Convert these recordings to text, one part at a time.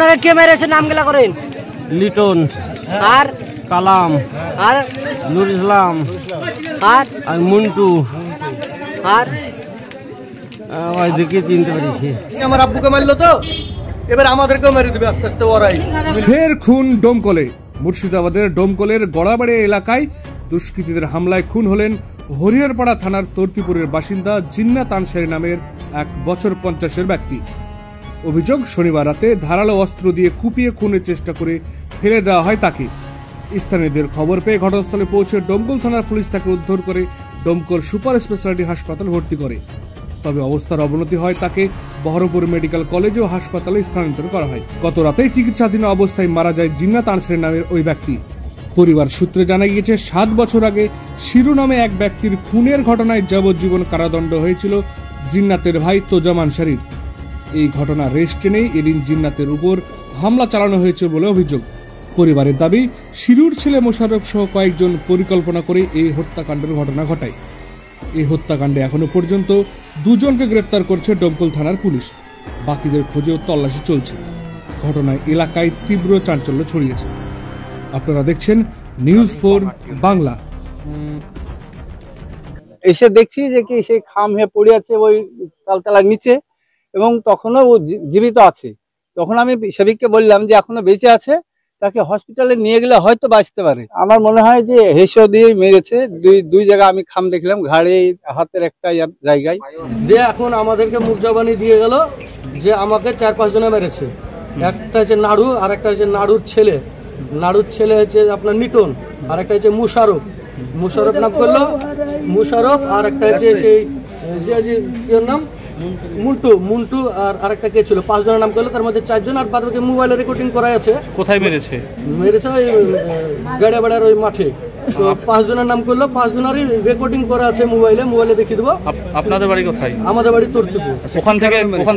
আপনাকে কে মেরেছে নামগুলা করেন? লিটন আর কালাম আর নুর ইসলাম আর মুন্টু আর ওইদিকে চিনতে পেরেছি। আমার আব্বুকে মারলো তো এবার আমাদেরকেও মেরে দিবে আস্তে আস্তে ওরাই। ফের খুন ডোমকলে। মুর্শিদাবাদের ডোমকলের গড়াবাড়ি এলাকায় দুষ্কৃতীদের হামলায় খুন হলেন হরিহরপাড়া থানার তর্তিপুরের বাসিন্দা জিন্নাত আনসারী নামের 1 বছর 50-এর ব্যক্তি। অভিযোগ, শনিবার রাতে ধারালো অস্ত্র দিয়ে কুপিয়ে খুনের চেষ্টা করে ফেলে দেওয়া হয় তাকে। স্থানীয়দের খবর পেয়ে ঘটনাস্থলে পৌঁছে ডোমকল থানার পুলিশ তাকে উদ্ধার করে ডোমকল সুপার স্পেশালিটি হাসপাতাল ভর্তি করে। তবে অবস্থার অবনতি হয়, তাকে বহরমপুর মেডিকেল কলেজ ও হাসপাতালে স্থানান্তর করা হয়। গত রাতেই চিকিৎসাধীন অবস্থায় মারা যায় জিন্নাত আনসারী নামের ওই ব্যক্তি। পরিবার সূত্রে জানা গিয়েছে, 7 বছর আগে শিরু নামে এক ব্যক্তির খুনের ঘটনায় যাবজ্জীবন কারাদণ্ড হয়েছিল জিন্নাতের ভাই তোজাম আনসারীর। এই ঘটনা রেশ টেনেই এদিন জিন্নাতের উপর হামলা চালানো হয়েছে বলে অভিযোগ। পরিবারের দাবি, শিরুর ছেলে মোশাররফ সহ কয়েকজন পরিকল্পনা করে এই হত্যাকাণ্ডের ঘটনা ঘটায়। এই হত্যাকাণ্ডে এখনো পর্যন্ত 2 জনকে গ্রেপ্তার করছে ডোমকল থানার পুলিশ। বাকিদের খোঁজেও তল্লাশি চলছে। ঘটনায় এলাকায় তীব্র চাঞ্চল্য ছড়িয়েছে। আপনারা দেখছেন নিউজ 4 বাংলা। এসে দেখছি যে কি সেই খাম হয়ে পড়ে আছে ওই তালতলার নিচে, এবং তখনও ও জীবিত আছে। তখন আমি সেবিককে বললাম যে এখনো বেঁচে আছে, তাকে হসপিটালে নিয়ে গেলে হয়তো বাঁচতে পারে। আমার মনে হয় যে হেসো দিয়ে মেরেছে। দুই জায়গা আমি খাম দেখলাম, ঘাড়ে, হাতের একটা জায়গায় দিয়ে এখন আমাদেরকে মুরজাবানি দিয়ে গেল যে আমাকে 4-5 জনে মেরেছে। একটা হচ্ছে নাড়ু, আর একটা হচ্ছে নাড়ুর ছেলে হচ্ছে আপনার নিটন, আর একটা হচ্ছে মুশারফ নাম করলো মুশারফ, আর একটা হচ্ছে সেই যে নাম মুন্টু আর আরেকটা কে ছিল। 5 জনের নাম করলো, তার মধ্যে 4 জন, আর বাদ বাকি মোবাইলে রেকর্ডিং করা আছে। কোথায় মেরেছে ওই গাড়িয়াবাড়ার ওই মাঠে। তো 5 জনের নাম করলো, 5 জনেরই রেকর্ডিং করা আছে মোবাইলে দেখিয়ে দেবো। আপনাদের বাড়ি কোথায়? আমাদের বাড়ি তর্তিপুর। ওখান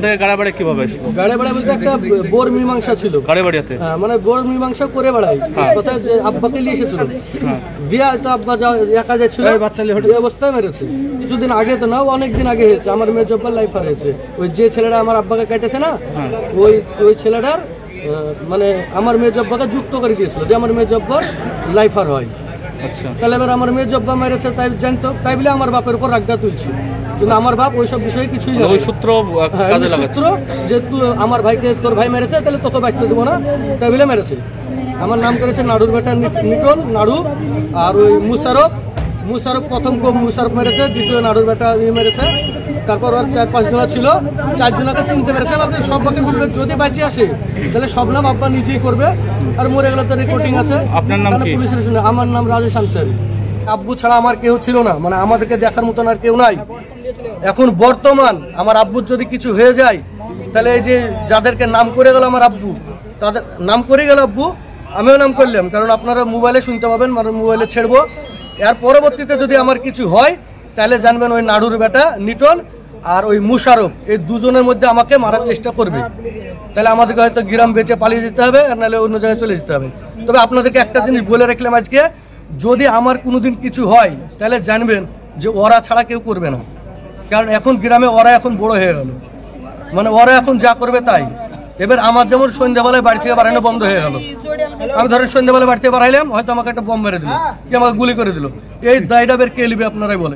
থেকে গাড়াবাড়ি কিভাবে আসলো? গাড়িয়াবাড়া বলতে একটা বোর মীমাংসা ছিল গাড়িবাড়িতে। হ্যাঁ, মানে বোর মীমাংসা করে বেড়াই। কোথায় যে আব্বাকে নিয়ে এসেছিল বিয়া, তো আব্বা একা যাচ্ছিল, এই অবস্থায় মেরেছে। কিছুদিন আগে তো না, অনেকদিন আগে হয়েছে। আমার মেয়ে জব্বার লাইফার হয়েছে। ওই যে ছেলেটা আমার আব্বাকে কেটেছে না, ওই ছেলেটার মানে আমার মেয়ে জব্বাকে যুক্ত করে দিয়েছিল যে আমার মেয়ে জব্বার লাইফার হয়। তাহলে এবার আমার মেয়ে জব্বা মেরেছে তাই জানতো, তাই বলে আমার বাপের উপর রাগটা তুলছে। কিন্তু আমার বাপ ওইসব বিষয়ে কিছুই জানে। ওই সূত্র যে তুই আমার ভাইকে, তোর ভাই মেরেছে, তাহলে তোকে বাঁচতে দেবো না, তাই বলে মেরেছে। আমার নাম করেছে নাড়ুর বেটা নিটন, নাড়ু, আর ওই মুশারফ প্রথম মুশারফ মেরেছে, দ্বিতীয় নাড়ুর বেটা মেরেছে। তারপর আর 4-5 জন ছিল, 4 জনকে চিনতে পেরেছে। সব বাকি বলবে যদি বাঁচে আসে তাহলে সব নাম আব্বা নিজেই করবে, আর মরে গেলে তো রেকর্ডিং আছে। আপনার নাম কি? পুলিশের শুনে আমার নাম রাজেশ আনসারী। আব্বু ছাড়া আমার কেউ ছিল না, মানে আমাদেরকে দেখার মতন আর কেউ নাই। এখন বর্তমান আমার আব্বুর যদি কিছু হয়ে যায়, তাহলে এই যে যাদেরকে নাম করে গেল আমার আব্বু, তাদের নাম করে গেল আব্বু, আমিও নাম করলাম। কারণ আপনারা মোবাইলে শুনতে পাবেন, মানে মোবাইলে ছেড়বো। এর পরবর্তীতে যদি আমার কিছু হয়, তাহলে জানবেন ওই নাড়ুর বেটা নিটন আর ওই মুশারফ, এই 2 জনের মধ্যে আমাকে মারার চেষ্টা করবে। তাহলে আমাদেরকে হয়তো গ্রাম বেঁচে পালিয়ে যেতে হবে, আর নাহলে অন্য জায়গায় চলে যেতে হবে। তবে আপনাদেরকে একটা জিনিস বলে রাখলাম আজকে, যদি আমার কোনোদিন কিছু হয় তাহলে জানবেন যে ওরা ছাড়া কেউ করবে না। কারণ এখন গ্রামে ওরা এখন বড় হয়ে গেল, মানে ওরা এখন যা করবে তাই। এবার আমার যেমন সন্ধ্যাবেলায় বাড়ি থেকে বাড়ানো বন্ধ হয়ে গেল। আমি ধরেন সন্ধ্যাবেলায় বাড়ি থেকে বাড়াইলাম, হয়তো আমাকে একটা বম মেরে দিল, কি আমাকে গুলি করে দিল, এই দায়টা বের কে নিবে আপনারাই বলে।